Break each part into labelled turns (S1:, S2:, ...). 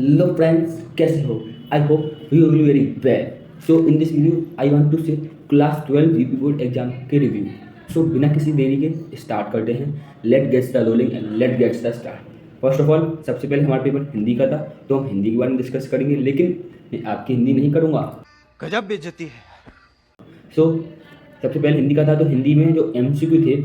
S1: Hello friends, कैसे हो? I hope you will be very well. So in this video, I want to say class 12 GP board exam के review. So बिना किसी देरी के start करते हैं. Let's get the rolling and let's get the start. First of all सबसे पहले हमारा पेपर हिंदी का था, तो हम हिंदी के बारे में डिस्कस करेंगे, लेकिन मैं आपकी हिंदी नहीं करूँगा.
S2: गजब बेइज्जती है।
S1: सो सबसे पहले हिंदी का था, तो हिंदी में जो एमसीक्यू थे,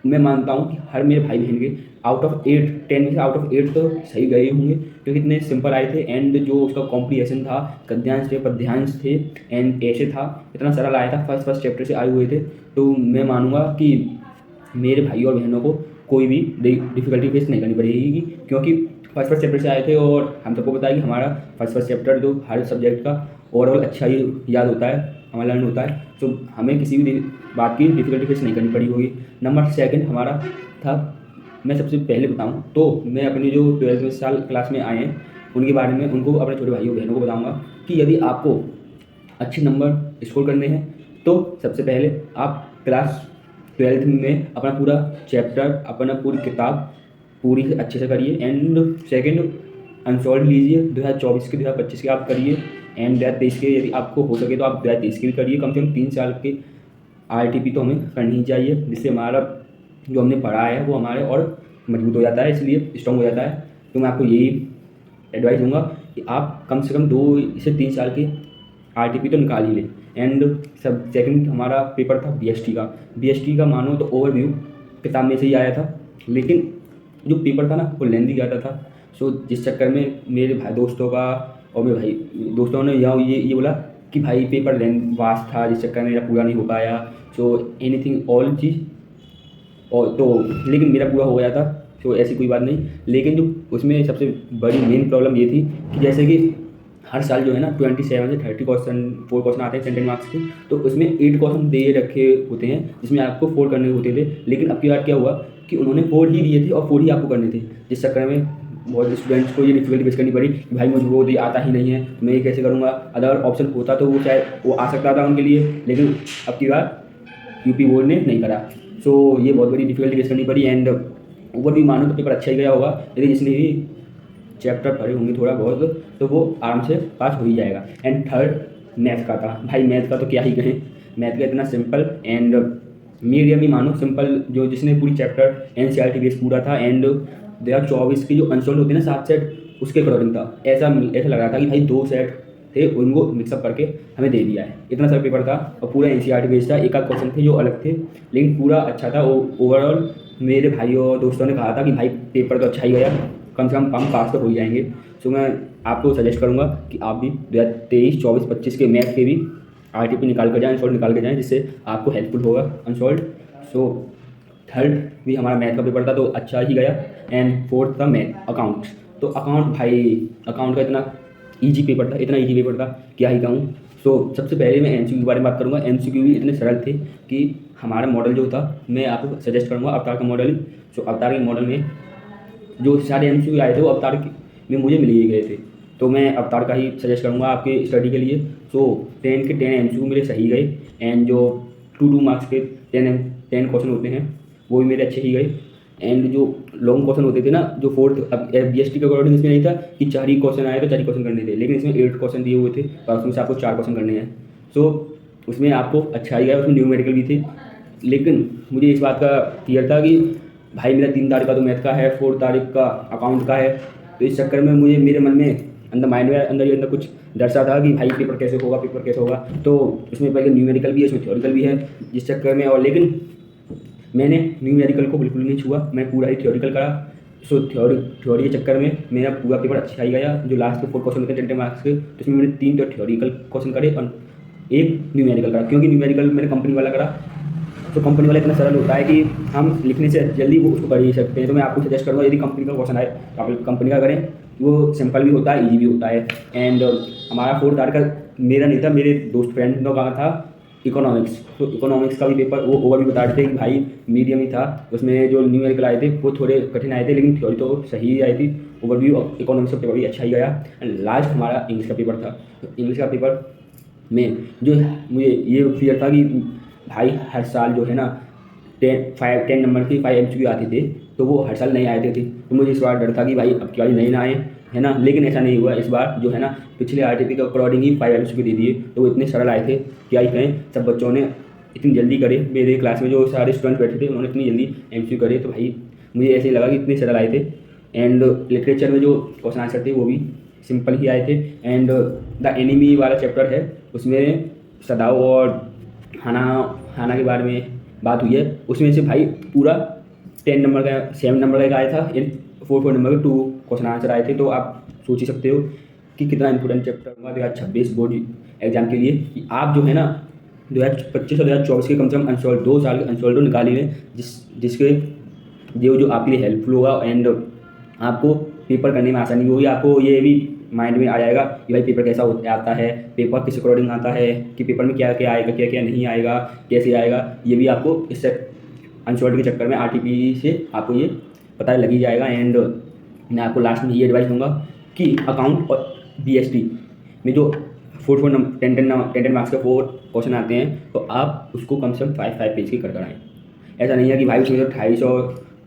S1: मैं मानता हूँ कि हर मेरे भाई बहन के आउट ऑफ 8 10 में से आउट ऑफ 8 तो सही गए होंगे, क्योंकि इतने सिंपल आए थे. एंड जो उसका कॉम्प्रिहेंशन था, गद्यांश थे, पद्यांश थे, एंड ऐसे था, इतना सरल आया था, फर्स्ट चैप्टर से आए हुए थे. तो मैं मानूंगा कि मेरे भाई और बहनों को कोई भी डिफिकल्टी फेस नहीं करनी पड़ेगी, क्योंकि फर्स्ट चैप्टर से आए थे. और हम सबको पता है कि हमारा फर्स्ट चैप्टर जो हर सब्जेक्ट का ओवरऑल अच्छा ही याद होता है, हमारा लर्न होता है. तो हमें किसी भी बात की डिफिकल्टी फेस नहीं करनी पड़ी होगी. नंबर सेकंड हमारा था, मैं सबसे पहले बताऊं तो मैं अपने जो 12th में साल क्लास में आए हैं उनके बारे में उनको, अपने छोटे भाइयों बहनों को बताऊंगा कि यदि आपको अच्छे नंबर स्कोर करने हैं तो सबसे पहले आप क्लास 12th में अपना पूरा चैप्टर, अपना पूरी किताब पूरी अच्छे से करिए. एंड सेकंड अनसॉल्व लीजिए 2024 के 2025 के आप करिए. एंड 2023 के यदि आपको हो सके तो आप 2023 के भी करिए. कम से कम 3 साल के आरटीपी तो हमें करनी ही चाहिए, जिससे हमारा जो हमने पढ़ा है वो हमारे और मजबूत हो जाता है, इसलिए स्ट्रॉन्ग हो जाता है. तो मैं आपको यही एडवाइस दूंगा कि आप कम से कम 2 से 3 साल के आरटीपी तो निकाल ही लें. एंड सब सेकंड हमारा पेपर था बीएसटी का मानो तो ओवरव्यू किताब में से ही आया था, लेकिन जो पेपर था ना वो लेंदी ज़्यादा था. सो जिस चक्कर में मेरे भाई दोस्तों का और मेरे भाई दोस्तों ने ये बोला कि भाई पेपर लेंथ वास्ट था, जिस चक्कर में मेरा पूरा नहीं हो पाया. सो एनीथिंग ऑल चीज़ और तो, लेकिन मेरा पूरा हो गया था. सो ऐसी कोई बात नहीं, लेकिन जो उसमें सबसे बड़ी मेन प्रॉब्लम ये थी कि जैसे कि हर साल जो है ना 27 से 30 क्वेश्चन 4 क्वेश्चन आते हैं 10 मार्क्स के, तो उसमें 8 क्वेश्चन दे रखे होते हैं जिसमें आपको 4 करने होते थे. लेकिन अब की बार क्या हुआ कि उन्होंने 4 ही दिए थे और 4 ही आपको करने थे, जिस चक्कर में बहुत स्टूडेंट्स को ये डिफिकल्टी फेस करनी पड़ी कि भाई मुझे वो आता ही नहीं है, मैं ये कैसे करूँगा. अदर ऑप्शन होता तो वो शायद वो आ सकता था उनके लिए, लेकिन अब की बार यूपी बोर्ड ने नहीं करा. सो ये बहुत बड़ी डिफिकल्टी फेस करनी पड़ी. एंड ऊपर भी मानो तो पेपर अच्छा ही गया होगा, यदि जिसने भी चैप्टर पढ़े होंगे थोड़ा बहुत तो वो आराम से पास हो ही जाएगा. एंड थर्ड मैथ का था. भाई मैथ का तो क्या ही कहें, मैथ का इतना सिंपल एंड मीडियम ही मानो सिंपल, जो जिसने पूरी चैप्टर एनसीईआरटी बेस पूरा था. एंड 2024 की जो अनसोल्ड होती है ना 7 सेट, उसके अकॉर्डिंग था. ऐसा लग रहा था कि भाई 2 सेट थे, उनको मिक्सअप करके हमें दे दिया है. इतना सारा पेपर था और पूरा एनसीईआरटी बेस्ड था. एक आध क्वेश्चन थे जो अलग थे, लेकिन पूरा अच्छा था. ओवरऑल मेरे भाइयों और दोस्तों ने कहा था कि भाई पेपर तो अच्छा ही गया, कम से कम पास तो हो ही जाएंगे. सो मैं आपको सजेस्ट करूंगा कि आप भी 2023 24 25 के मैथ के भी आरटीपी निकाल कर जाएँ, अनसॉल्व निकाल के जाएँ, जिससे आपको हेल्पफुल होगा अनसॉल्व. सो थर्ड भी हमारा मैथ का पेपर था तो अच्छा ही गया. एंड फोर्थ था मैथ अकाउंट. तो अकाउंट अकाउंट का इतना ईजी पेपर था, क्या ही कहूँ. सो सबसे पहले मैं एमसीक्यू के बारे में बात करूँगा. एमसीक्यू भी इतने सरल थे कि हमारा मॉडल जो था, मैं आपको सजेस्ट करूँगा अवतार का मॉडल. सो अवतार के मॉडल में जो सारे एमसीक्यू आए थे वो अवतार में मुझे मिल ही गए थे, तो मैं अवतार का ही सजेस्ट करूँगा आपके स्टडी के लिए. सो 10 के 10 एमसीक्यू मेरे सही गए. एंड जो 2 मार्क्स के 10 क्वेश्चन होते हैं वो भी मेरे अच्छे ही गए. एंड जो लॉन्ग क्वेश्चन होते थे ना, जो फोर्थ, अब बीएसटी के अकॉर्डिंग इसमें नहीं था कि 4 ही क्वेश्चन आए तो 4 ही क्वेश्चन करने थे, लेकिन इसमें 8 क्वेश्चन दिए हुए थे और उसमें से आपको 4 क्वेश्चन करने हैं. सो उसमें आपको अच्छा ही गया. उसमें न्यूमेरिकल भी थे, लेकिन मुझे इस बात का क्लियर था कि भाई मेरा 3 तारीख का तो मैथ का है, 4 तारीख का अकाउंट का है. तो इस चक्कर में मुझे मेरे मन में अंदर माइंड में अंदर कुछ डर सा था कि भाई पेपर कैसे होगा. तो उसमें पहले न्यूमेरिकल भी है, उसमें थ्योरिकल भी है, जिस चक्कर में, और लेकिन मैंने न्यूमेरिकल को बिल्कुल नहीं छुआ, मैं पूरा ही थ्योरिकल करा. सो थ्योरी के चक्कर में मेरा पूरा पेपर अच्छा ही गया. जो लास्ट के 4 क्वेश्चन होते हैं 10 मार्क्स के, तो उसमें मैंने 3 तो थ्योरिकल क्वेश्चन करे और 1 न्यूमेरिकल करा, क्योंकि न्यूमेरिकल मैंने कंपनी वाला करा. तो कंपनी वाला इतना सरल होता है कि हम लिखने से जल्दी वो उसको कर ही सकते हैं. तो मैं आपको सजेस्ट करूँगा यदि कंपनी का क्वेश्चन आए तो आप कंपनी का करें, वो सिंपल भी होता है, ईजी भी होता है. एंड हमारा 4 तारीख का मेरा नहीं था, मेरे दोस्त फ्रेंड का था इकोनॉमिक्स. तो इकोनॉमिक्स का भी पेपर वो ओवर भी बता रहे थे कि भाई मीडियम ही था. उसमें जो न्यूमेरिकल आए थे वो थोड़े कठिन आए थे, लेकिन थ्योरी तो सही ही आई थी. ओवरव्यू इकोनॉमिक्स का पेपर भी अच्छा ही गया. एंड लास्ट हमारा इंग्लिश का पेपर था. तो इंग्लिश का पेपर में जो मुझे ये क्लियर था कि भाई हर साल जो है ना 10 नंबर की 5 एमसीक्यू आते थे, तो वो हर साल नहीं आते थे. तो मुझे इस बार डर था कि भाई अब की बार नहीं ना आए. है ना। लेकिन ऐसा नहीं हुआ इस बार जो है ना, पिछले आरटीपी के अकॉर्डिंग ही 5 MCQ दे दिए, तो वो इतने सरल आए थे, क्या ही कहें। सब बच्चों ने इतनी जल्दी करे, मेरे क्लास में जो सारे स्टूडेंट बैठे थे उन्होंने इतनी जल्दी MCQ करे, तो भाई मुझे ऐसे ही लगा कि इतने सरल आए थे। एंड लिटरेचर में जो क्वेश्चन आंसर थे वो भी सिंपल ही आए थे। एंड द एनिमी वाला चैप्टर है, उसमें सदाओ और हाना के बारे में बात हुई है। उसमें से भाई पूरा 10 नंबर का 7 नंबर का एक आया था, एंड 4 नंबर के 2 क्वेश्चन आंसर आए थे। तो आप सोच ही सकते हो कि कितना इंपॉर्टेंट चैप्टर होगा 2026 बोर्ड एग्जाम के लिए, कि आप जो है ना 2025 और 2024 के कम से कम अनसॉल्व 2 साल के अनसॉल्व निकाल ही लें, जिसके जो आपके लिए हेल्पफुल होगा। एंड आपको पेपर करने में आसानी होगी। आपको ये भी माइंड में आ जाएगा कि भाई पेपर कैसा आता है, पेपर किस अकॉर्डिंग आता है, कि पेपर में क्या क्या आएगा, क्या क्या नहीं आएगा, कैसे आएगा। ये भी आपको इससे अनसॉल्व के चक्कर में आरटीपी से आपको ये पता लग ही जाएगा। एंड मैं आपको लास्ट में ये एडवाइस दूंगा कि अकाउंट और BST में जो 10 मार्क्स के 4 क्वेश्चन आते हैं, तो आप उसको कम से कम 5 पेज के कर आएँ। ऐसा नहीं है कि भाई उसमें जो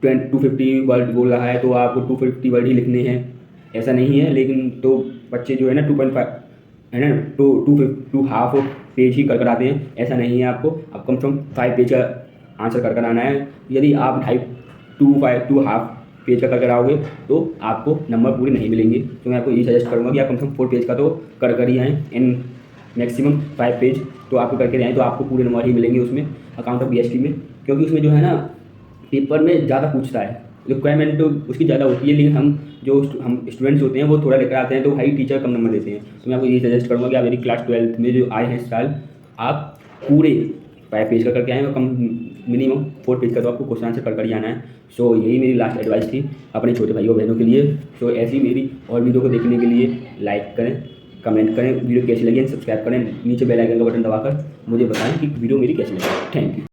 S1: 250 वर्ड बोल रहा है तो आपको 250 वर्ड ही लिखने हैं, ऐसा नहीं है। लेकिन तो बच्चे जो है ना 2.5 है ना, टू हाफ पेज ही कर आते हैं, ऐसा नहीं है। आपको अब कम से कम 5 पेज का आंसर कर आना है। यदि आप 2 हाफ पेज का कर आओगे तो आपको नंबर पूरे नहीं मिलेंगे। तो मैं आपको ये सजेस्ट करूँगा कि आप कम से कम 4 पेज का तो कर ही आएँ, इन मैक्सिमम 5 पेज तो आपको करके आएँ, तो आपको पूरे नंबर ही मिलेंगे उसमें अकाउंट ऑफ BST में। क्योंकि उसमें जो है ना पेपर में ज़्यादा पूछता है, रिक्वायरमेंट तो उसकी ज़्यादा होती है, लेकिन हम स्टूडेंट्स होते हैं वो थोड़ा लेकर आते हैं, तो भाई टीचर कम नंबर देते हैं। तो मैं आपको ये सजेस्ट करूँगा कि आप यदि क्लास 12th में जो आए हैं इस साल, आप पूरे 5 पेज का करके आएँ, और कम मिनिमम 4 पेज का तो आपको क्वेश्चन आंसर कर ही आना है। सो यही मेरी लास्ट एडवाइस थी अपने छोटे भाइयों बहनों के लिए। सो ऐसी मेरी और वीडियो को देखने के लिए लाइक करें, कमेंट करें, वीडियो कैसी लगी, सब्सक्राइब करें, नीचे बेल आइकन का बटन दबाकर मुझे बताएं कि वीडियो मेरी कैसी लगी। Thank you.